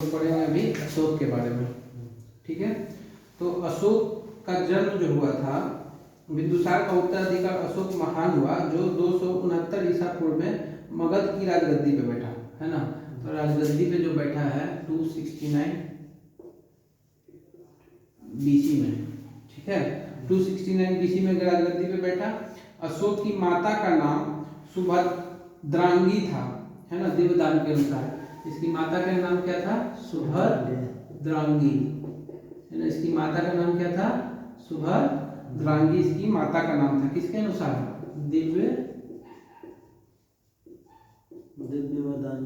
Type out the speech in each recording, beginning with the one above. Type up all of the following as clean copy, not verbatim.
पढ़ेंगे अभी अशोक के बारे में। ठीक है, तो अशोक का जन्म जो हुआ था, बिंदुसार का उत्तराधिकार अशोक महान हुआ जो 269 ईसा पूर्व में मगध की राजगद्दी पे बैठा, है ना। तो राजगद्दी पे जो बैठा है 269 बीसी में, ठीक है, 269 बीसी में राजगद्दी पे बैठा। अशोक की माता का नाम सुभद्रांगी था, है ना, दिव्यदान के अनुसार। इसकी माता का नाम क्या था? सुभद्रांगी, है ना। इसकी माता का नाम क्या था? सुभद्रांगी इसकी माता का नाम था। किसके अनुसार? दिव्यदान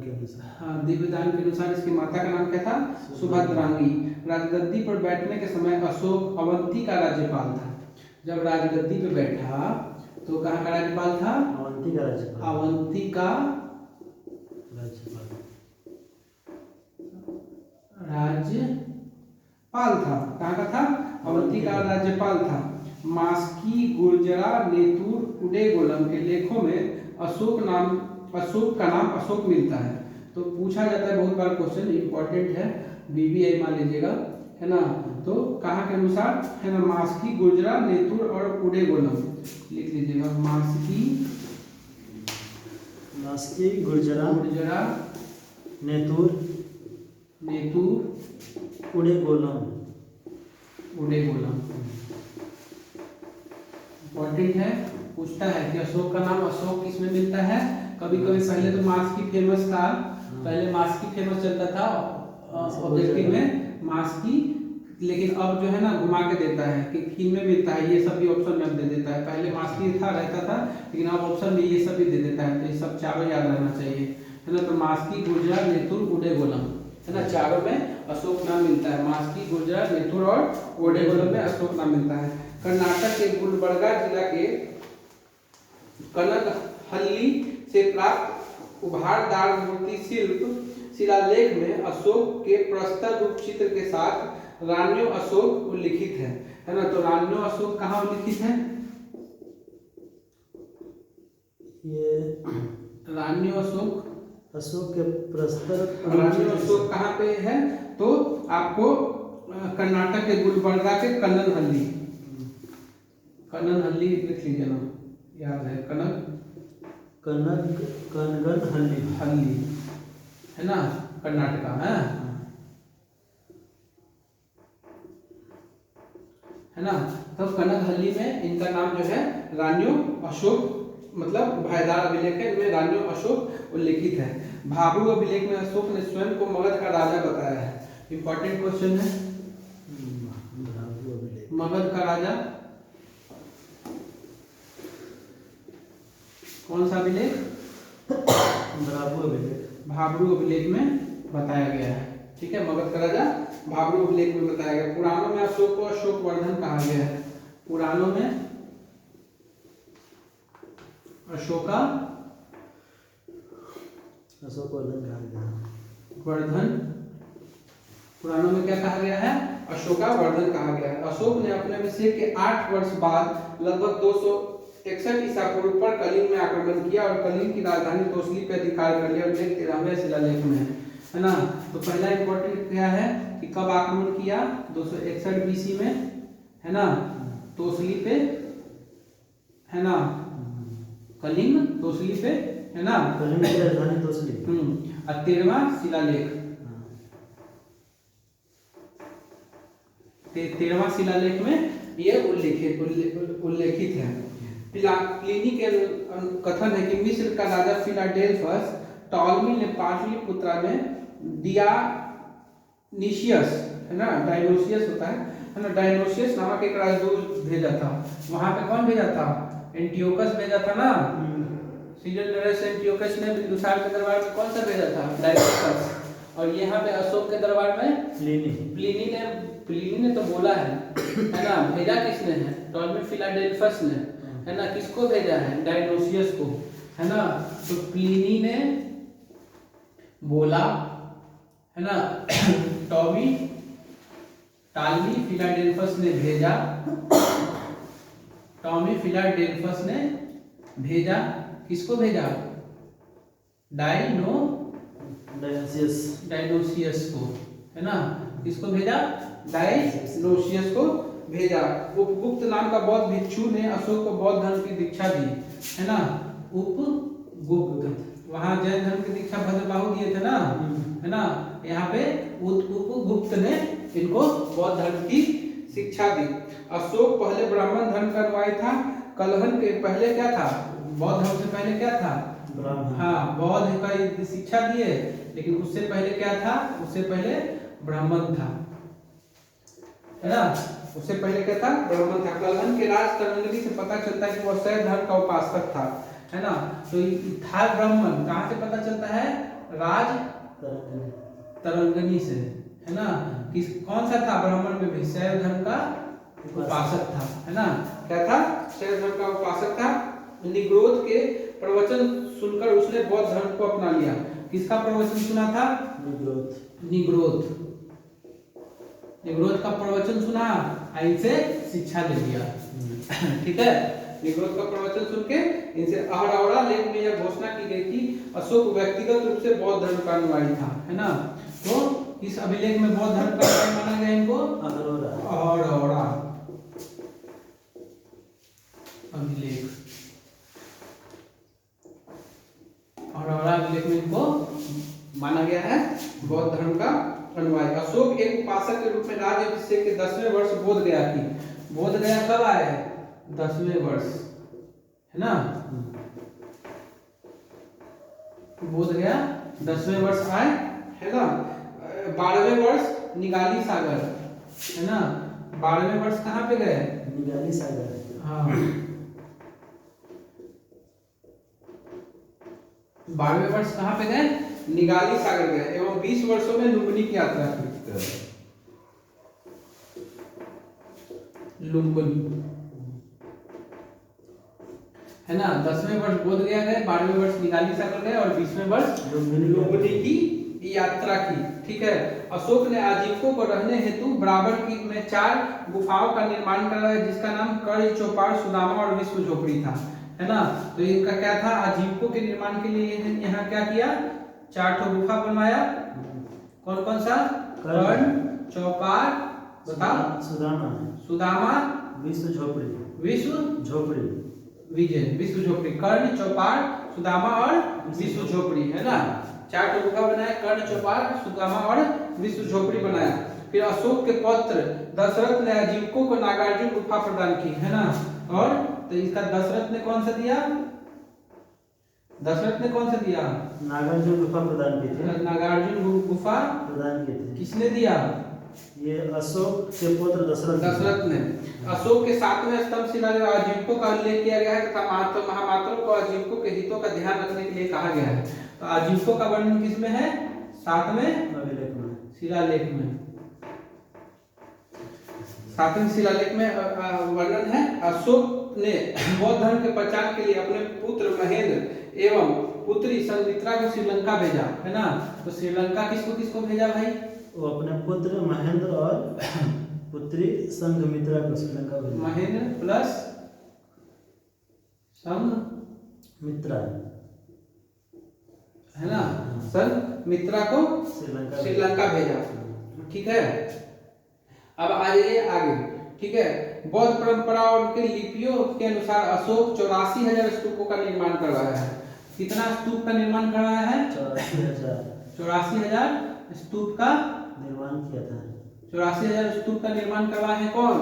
के अनुसार। हाँ, दिव्यदान के अनुसार इसकी माता का नाम क्या था? सुभद्रांगी। राजगद्दी पर बैठने के समय अशोक अवंती का राज्यपाल था। जब राजगद्दी पे बैठा तो कहाँ का राज्यपाल था? अवंती का राज्यपाल। अवंती का राज्यपाल था। कहाँ का था? अवंती का राज्यपाल था। मास्की, गुर्जरा, नेतुर, उडेगोलम के लेखों में अशोक का नाम अशोक मिलता है। तो पूछा जाता है बहुत बार, क्वेश्चन इंपॉर्टेंट है, बीबीआई मान लीजिएगा, है ना। तो कहाँ के अनुसार, है ना, मास्की, गुर्जरा, नेतुर और उडेगोलम लिख लीजिएगा। मास्की, गुर्जरा, नेतुर, उडेगोलम। इंपॉर्टेंट है, पूछता है कि अशोक का नाम अशोक किसमें मिलता है। कभी कभी पहले तो मास्की फेमस था, पहले मास्की फेमस चलता था ऑब्जेक्टिव में, मास्की, लेकिन अब जो है ना घुमा के देता है कि किन में मिलता है, ये सब भी ऑप्शन में दे देता है। पहले मास्की था रहता था, लेकिन अब ऑप्शन में ये सब भी दे देता है। तो ये सब चारों याद रहना चाहिए, है ना। तो मास्की, गुर्जरा, नेतुर, उडेगोलम, है ना, चारों में अशोक नाम मिलता है। मास्की, गुर्जरा, नेतुर और उडेगोलम में अशोक नाम मिलता है। कर्नाटक के गुलबर्गा जिला के कनकहल्ली से प्राप्त उभारदार मूर्ति शिलालेख में अशोक के प्रस्तर रूप चित्र के साथ रान्यो अशोक उल्लिखित है ना। तो रान्यो अशोक कहाँ उल्लिखित है? ये रान्यो अशोक के प्रस्तर, रान्यो अशोक कहाँ पे है? तो आपको कर्नाटक के गुलबर्गा के कनकहल्ली लिख लीजिए ना, याद है, कनकहल्ली, है ना, कर्नाटका है ना। तो कनकहल्ली में इनका नाम जो है रान्यो अशोक, मतलब भाईदार अभिलेख है, इनमें रान्यो अशोक उल्लेखित है। भाभरू अभिलेख में अशोक ने स्वयं को मगध का राजा बताया है। इंपॉर्टेंट क्वेश्चन है, मगध का राजा कौन सा अभिलेख? भाभरू अभिलेख में बताया गया है। ठीक है, मगध का राजा भाभरू अभिलेख में बताया गया। पुराणों में अशोक को अशोकवर्धन कहा गया है। पुराणों में पुराणों में क्या कहा गया है? अशोकावर्धन कहा गया है। अशोक ने अपने अभिषेक के 8 वर्ष बाद लगभग 261 ईसा पूर्व पर कलिंग में आक्रमण किया और कलिंग की राजधानी तोसली पे अधिकार कर लिया। उल्लेख 13वें शिलालेख में है ना। तो पहला इंपॉर्टेंट क्या है कि कब आक्रमण किया? 261 बीसी में, है ना, तोसली पे, है ना, कलिंग तोसली पे, है ना, कलिंग की राजधानी तोसली। 13वां शिलालेख, 13वां शिलालेख में ये उल्लेखित है। प्लिनी के कथन है कि मिस्र का राजा फिलाडेल्फस टॉलमी ने पाटलिपुत्रा में डियानिशियस, है ना, डायनोसियस होता है ना, डायनोसियस नामक एक राजदूत भेजा था। वहां पे कौन भेजा था? एंटियोकस भेजा था ना। सीजन एंटियोकस ने बिंदुसार के दरबार में कौन सा भेजा था? डायनोसियस। और यहाँ पे अशोक के दरबार में प्लिनी ने तो बोला है ना, भेजा किसने है? टॉलमी फिलाडेल्फस ने, है ना। किसको भेजा है? डायनोसियस को, है ना। तो प्लिनी ने बोला, है ना, टॉलमी फिलाडेल्फस ने भेजा, टॉमी फिलाडेल्फस ने भेजा, किसको भेजा? डायनोसियस डायनोसियस को, है ना, किसको भेजा, डायनोसियस को भेजा। उपगुप्त नाम का बौद्ध भिक्षु ने अशोक को बौद्ध धर्म की दीक्षा दी, है ना, उपगुप्त, वहां जैन धर्म की दीक्षा भद्रबाहु दिए थे ना, है ना, यहाँ पे उपगुप्त ने इनको बौद्ध धर्म की शिक्षा दी। अशोक पहले ब्राह्मण धर्म का अनुयायी था। कलहन के पहले क्या था, बौद्ध धर्म से पहले क्या था, हाँ, बौद्ध का शिक्षा दिए, लेकिन उससे पहले क्या था, उससे पहले ब्राह्मण था, है ना, उससे पहले क्या था, ब्राह्मण था। कलहन के राज तरंगनी से पता चलता है कि वह शैव धर्म का उपासक था, है ना, तो था ब्राह्मण, कहाँ से पता चलता है, राज तरंगनी से, है ना, किस कौन सा था ब्राह्मण में भी, शैव धर्म का उपासक था, है ना, क्या था, शैव धर्म का उपासक था। निग्रोध के प्रवचन सुनकर उसने बौद्ध धर्म को अपना लिया। किसका प्रवचन सुना था, निग्रोध का प्रवचन सुना, इनसे शिक्षा ले लिया, ठीक है। निग्रोध का प्रवचन सुन के इनसे अहरौरा लेख में यह घोषणा की गई कि अशोक व्यक्तिगत रूप से बौद्ध धर्म का अनुयायी था, है ना, तो इस अभिलेख में बौद्ध धर्म का अनुयायी माना गया इनको, अहरौरा अभिलेख, अहरौरा अभिलेख में इनको माना गया है बौद्ध धर्म का अनुयायी। अशोक एक उपासक के रूप में राज्याभिषेक के 10वें वर्ष बोध गया की, बोध गया कब आए, 10वें वर्ष, है ना, बोध गया 10वें वर्ष आए, है ना। 12वें वर्ष निगाली सागर, है ना, 12वें वर्ष कहाँ पे गए, निगाली सागर, हाँ, 12वें वर्ष कहाँ पे गए, निगाली सागर गए, एवं 20 वर्षों में लुम्बिनी की यात्रा की, लुम्बिनी, है ना, 10वें वर्ष बोध गया गए, 12वें वर्ष निगाली सागर गए और 20वें वर्ष लुम्बिनी की यात्रा की, ठीक है। अशोक ने आजीविकों को रहने हेतु बराबर की में 4 गुफाओं का निर्माण कराया, जिसका नाम कर्ण, चौपाड़, सुदामा और विश्व झोपड़ी था, है ना। तो इनका क्या था, आजीविकों के निर्माण के लिए यहाँ क्या किया, 4 ठो गुफा बनवाया, कौन कौन सा, कर्ण, चौपाड़, बताओ, सुदामा, विश्व झोपड़ी, विश्व झोपड़ी, कर्ण, चौपाड़, सुदामा और विश्व झोपड़ी, है ना, 4 गुफा बनाया, कर्ण, चौपाड़, सुदामा और विश्व झोपड़ी बनाया। फिर अशोक के पौत्र दशरथ ने आजीविकों को नागार्जुन गुफा प्रदान की, है ना, और तो इसका दशरथ ने कौन सा दिया, नागार्जुन गुफा प्रदान की थी, नागार्जुन गुफा प्रदान की थी, किसने दिया, ये अशोक के पुत्र दशरथ ने। अशोक के 7वें स्तंभ शिलालेख आजीविकों का उल्लेख किया गया है तथा महामात्रों को आजीविकों के हितों का ध्यान रखने के लिए कहा गया है। तो आजीविकों का वर्णन किसमें है, 7वें शिलालेख में, 7वें शिलालेख में वर्णन है। अशोक ने बौद्ध धर्म के प्रचार के लिए अपने पुत्र महेंद्र एवं पुत्री संघमित्रा को श्रीलंका भेजा, है ना। तो श्रीलंका किसको किसको भेजा भाई, वो अपने पुत्र महेंद्र और पुत्री संघमित्रा को श्रीलंका भेजा, महेंद्र प्लस संघमित्रा, है ना, संघमित्रा को श्रीलंका भेजा, ठीक है। अब आ जाइए आगे, ठीक है। बौद्ध परंपरा और उनके लिपियों के अनुसार अशोक 84,000 स्तूपों का निर्माण करवाया है। कितना स्तूप का निर्माण करवाया है, 84,000 स्तूप का निर्माण किया था, 84,000 स्तूप का निर्माण करवाया है कौन,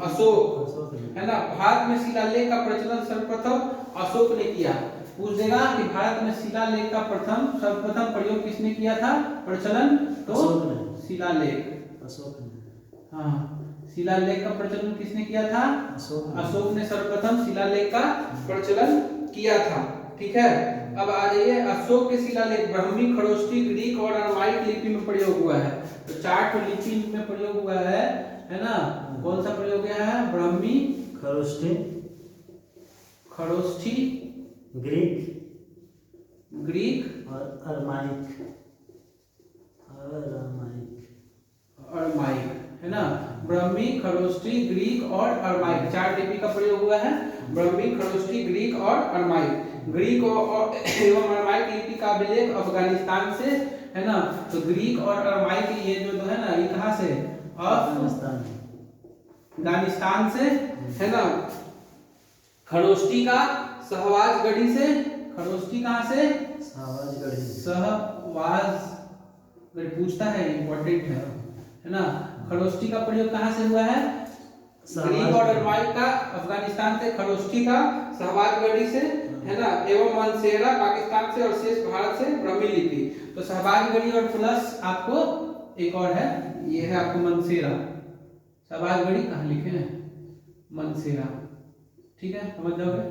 अशोक, है ना। भारत में शिलालेख का प्रचलन सर्वप्रथम अशोक ने किया। पूछ देगा कि भारत में शिलालेख का सर्वप्रथम प्रयोग किसने किया था, प्रचलन, तो शिलालेख, अशोक ने, हाँ, शिलालेख का प्रचलन किसने किया था, अशोक ने सर्वप्रथम शिलालेख का प्रचलन किया था, ठीक है। अब आ जाइए, अशोक के शिलालेख ब्राह्मी, खरोष्ठी, ग्रीक और अरामाइक लिपि में प्रयोग हुआ है। तो 4 ठो लिपि में प्रयोग हुआ है ना। कौन सा प्रयोग किया है, ब्राह्मी, खरोष्ठी, ग्रीक और अरामाइक, है ना। ब्राह्मी, खरोष्ठी, ग्रीक और अरामाइक, 4 लिपि का प्रयोग हुआ है, ब्राह्मी, खरोष्ठी, ग्रीक और अरामाइक। ग्रीक और एवं अरमाइक लिपि का अभिलेख अफगानिस्तान से, है ना। तो ग्रीक और अरमाइक ये जो है ना, ये कहाँ से? अफगानिस्तान से, है ना। खरोष्टी का सहवाजगढ़ी से, खरोष्टी कहाँ से? सहवाजगढ़ी पूछता है, इंपॉर्टेंट है ना। खरोष्टी का प्रयोग कहाँ से हुआ है? ग्रीक और अरमाइक का अफगानिस्तान से, खरोष्टी का सहवाजगढ़ी से, है ना, एवं मनसेरा पाकिस्तान से और शेष भारत से ब्राह्मी लिपि। तो सहवाजगढ़ी और प्लस आपको एक और है, ये है आपको मनसेरा। सहवाजगढ़ी कहाँ लिखे हैं? मनसेरा, ठीक है, समझ जाओगे।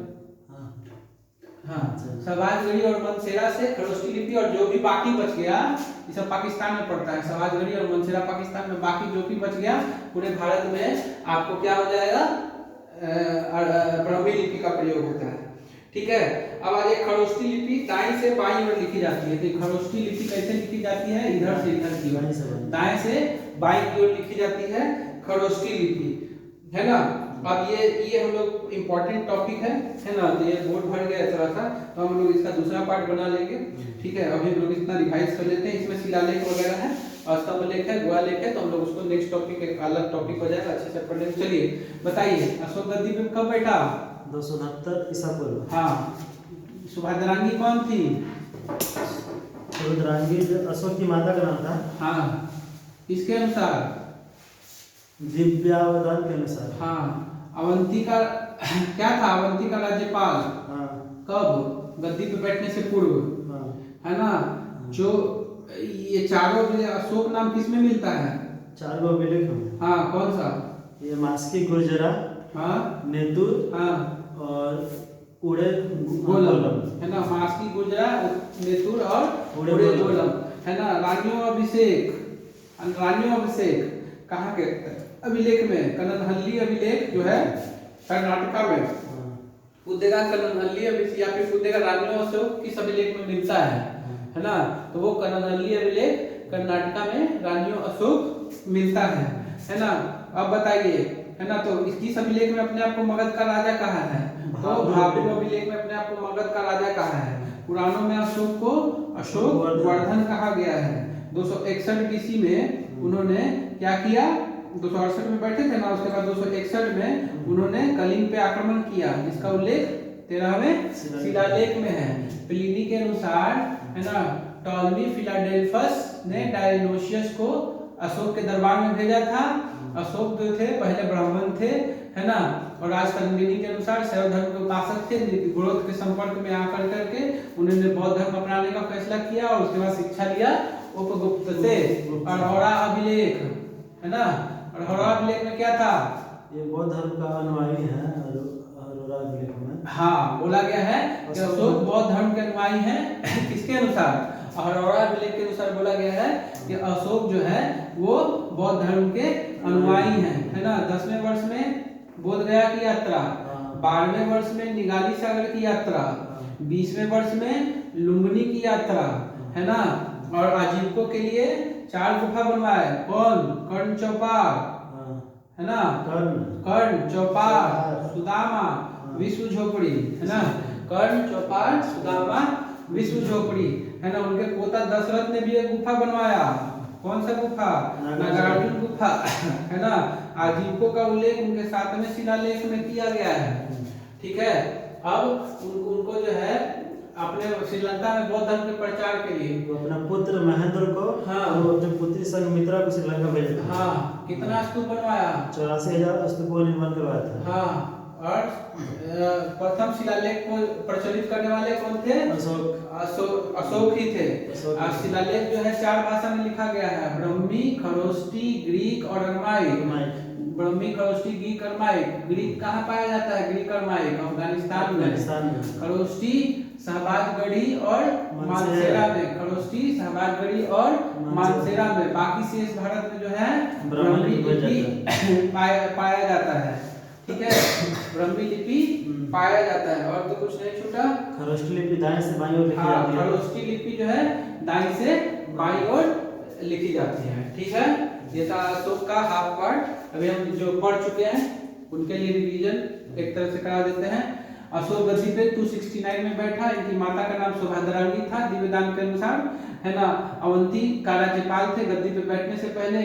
हाँ, सहवाजगढ़ी और मनसेरा से खरोष्टी लिपि, और जो भी बाकी बच गया ये सब पाकिस्तान में पड़ता है। सहवाजगढ़ी और मनसेरा पाकिस्तान में, बाकी जो भी बच गया पूरे भारत में आपको क्या हो जाएगा? ब्राह्मी लिपि का प्रयोग होता है, ठीक है। अब आ जाए खरोष्टी लिपि, दाएं से बाईं ओर लिखी जाती है। तो खरोष्टी लिपि कैसे लिखी जाती है? इधर से इधर की ओर, दाएं से बाईं की ओर लिखी जाती है खरोष्टी लिपि, है ना। अब ये हम लोग इम्पोर्टेंट टॉपिक है ना। तो ये बोर्ड भर गया थोड़ा सा, तो हम लोग इसका दूसरा पार्ट बना लेंगे, ठीक है। अभी हम लोग इतना रिवाइज कर लेते हैं। इसमें शिलालेख वगैरह है, स्तंभ लेख है, गुहा लेख है, तो हम लोग उसको नेक्स्ट टॉपिक एक अलग टॉपिक हो जाएगा, अच्छे से पढ़ लेंगे। चलिए बताइए, अशोक गद्दी पे कब बैठा? 269 ईसा पूर्व। हाँ, सुभद्रांगी कौन थी? सुभद्रांगी जो अशोक की माता का नाम था। हाँ, इसके अनुसार, दिव्यावधान के अनुसार। हाँ, अवंती का क्या था? अवंती का राज्यपाल। हाँ। कब? गद्दी पे बैठने से पूर्व, हाँ। है ना। जो ये चारों अशोक नाम किस में मिलता है? 4 गो अभिलेख हैं। हाँ, कौन सा? ये मास्की गुर्जरा, हाँ, नेतुर, हाँ, और उड़े गोलम, है ना। मास्की गुर्जरा, नेतुर और उड़े गोलम, है ना। रानियों अभिषेक कहाँ के अभिलेख में? कननहल्ली अभिलेख जो है कर्नाटका में, पुद्देगा कननहल्ली अभिलेख, या फिर पुद्देगा रानियों अशोक किस अभिलेख में मिलता है ना। तो वो कननहल्ली अभिलेख कर्नाटका में रानियों अशोक मिलता है ना। अब बताइए, है ना, तो किस अभिलेख में अपने आप को मगध का राजा कहा है? तो भाभु अभिलेख में अपने आप को मगध का राजा कहा है। पुराणों में अशोक को अशोक वर्धन कहा गया है। 261 BC में उन्होंने क्या किया? 268 में बैठे थे ना, उसके बाद 261 में उन्होंने कलिंग पे आक्रमण किया, जिसका उल्लेख 13वें शिलालेख में है। प्लिनी के अनुसार, है ना, टॉलमी फिलाडेल्फस ने डायोनिशियस को अशोक के दरबार में भेजा था। अशोक जो थे पहले ब्राह्मण थे, है ना, और राजतरंगिणी के अनुसार शैव धर्म के उपासक थे। ग्रोथ के संपर्क में आकर करके उन्होंने बौद्ध धर्म अपनाने का फैसला किया, और उसके बाद शिक्षा लिया उपगुप्त से। अरहौरा अभिलेख, है ना, अरहौरा अभिलेख में क्या था? ये बौद्ध धर्म का अनुयायी है अरहौरा अभिलेख में। हाँ, बोला गया है कि अशोक बौद्ध धर्म के अनुयायी हैं। किसके अनुसार? अरहौरा अभिलेख के अनुसार बोला गया है कि अशोक जो है वो बौद्ध धर्म के अनुयायी हैं, है ना। 10वें वर्ष में बोध गया की यात्रा, 12वें वर्ष में निगाली सागर की यात्रा, 20वें वर्ष में लुम्बिनी की यात्रा, है ना। और आजीविकों के लिए 4 गुफा बनवाए। कौन? कर्ण, चौपार, है ना, कर्ण, चौपार, सुदामा, विश्व झोपड़ी, है ना। कर्ण, चौपार, सुदामा, विश्व झोपड़ी, है ना। उनके पोता दशरथ ने भी एक गुफा बनवाया। कौन सा गुफा? नागार्जुन गुफा, है ना। आजीविकों का उल्लेख उनके 7वें शिलालेख में किया गया है, ठीक है। अब उनको जो है अपने श्रीलंका में बौद्ध धर्म के प्रचार के लिए वो अपना पुत्र महेंद्र को, हाँ, वो अपनी पुत्री संघमित्रा को श्रीलंका भेजा था। हाँ, कितना स्तूप बनवाया? 84,000 स्तूपों का निर्माण करवाया था। हाँ, और प्रथम शिलालेख को प्रचलित करने वाले कौन थे? अशोक ही थे। शिलालेख जो है 4 भाषा में लिखा गया है, ब्राह्मी, खरोष्टी, ग्रीक और Aramaic. Brahmi, Kharosthi, Greek, Aramaic. Greek कहाँ पाया जाता है? ग्रीक अरमाइक अफगानिस्तान में। खरोष्टी सहबाजगढ़ी और मानसेरा में, खरोष्टी सहबाजगढ़ी और मानसेरा में। बाकी शेष भारत में जो है ब्राह्मी लिपि पाया जाता है, ठीक है। ब्राह्मी लिपि पाया जाता है, और तो कुछ नहीं छूटा। खरोष्टी लिपि दाएं से बाईं ओर लिखी जाती है। खरोष्टी लिपि जो है दाएं से बाईं ओर लिखी जाती है, ठीक है। ये था अशोक का हाफ पार्ट। अभी हम जो पढ़ चुके हैं उनके लिए रिवीजन एक तरह से करा देते हैं। अशोक गद्दी पे 269 में बैठा। इनकी माता का नाम सुभद्रांगी था दिव्यदान के अनुसार, है ना। अवंती का राज्यपाल थे। गद्दी पे बैठने से पहले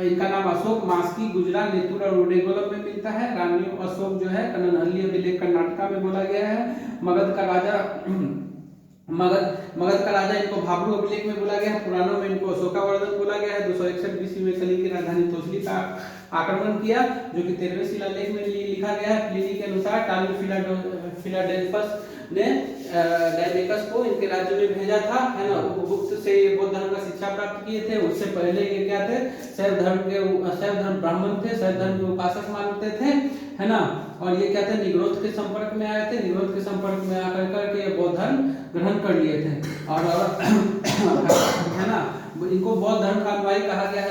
इनका नाम अशोक मास्की गुजरात नेतुर और उडेगोलम में मिलता है। रानी अशोक जो है कन्ननहल्ली अभिलेख कर्नाटका में बोला गया है। मगध का राजा इनको भाबरू अभिलेख में बोला गया है। पुराणों में इनको अशोकावर्धन बोला गया है। 261 बीसी में कलिंग की राजधानी तोसली का आक्रमण किया, जो कि 13वें शिलालेख में लिखा गया है। प्लिनी के अनुसार टालू फिलाडेल्फस ने डायमेकस को इनके राज्य में भेजा था, है ना। उपगुप्त से ये बौद्ध धर्म का शिक्षा प्राप्त किए थे। उससे पहले ये क्या थे, शैव धर्म ब्राह्मण थे, शैव धर्म के उपासक मानते थे, है ना। और ये क्या थे, निग्रोध के संपर्क में आए थे। निग्रोध के संपर्क में आकर करके ये बौद्ध धर्म ग्रहण कर लिए थे। और है ना, इनको बौद्ध धर्म का अनुयायी कहा गया है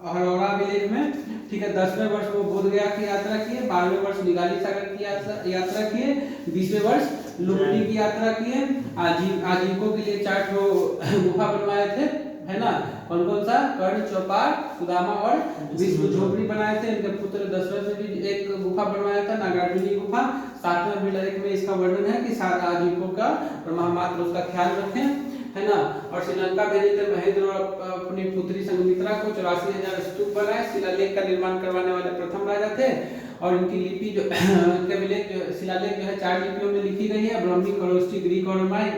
हरौरा अभिलेख में। ठीक है, 10वें वर्ष वो बोध गया की यात्रा किए, 12वें वर्ष निगाली सागर की यात्रा किए, 20वें वर्ष लुम्बिनी की यात्रा किए। आजीविकों के लिए 4 गुफा बनवाए थे, है ना। कौन कौन सा, कर्ण, चौपार, सुदामा और विष्णु झोपड़ी बनाए थे। इनके पुत्र दशरथ ने भी एक गुफा बनवाया था, नागार्जुनी गुफा। 7वें अभिलेख में इसका वर्णन है कि 7 आजीविकों का महामात्र उसका ख्याल रखें, है ना। और श्रीलंका भेजे थे महेंद्र और अपनी पुत्री संघमित्रा को। 84,000 स्तूप बनाए। शिलालेख का निर्माण करवाने वाले प्रथम राजा थे। और इनकी लिपि जो शिलालेख जो है 4 लिपियों में लिखी गई है। ब्राह्मी, खरोष्टी, ग्रीक और अरमाई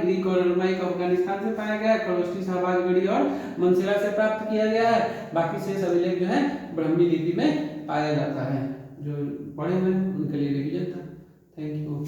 का अफगानिस्तान से पाया गया है। खरोष्टी शाहबाजगढ़ी और मंसेरा से प्राप्त किया गया है। बाकी शेष अभिलेख जो है ब्राह्मी लिपि में पाया जाता है। जो पढ़े हुए उनके लिए रिवीजन था। Thank you.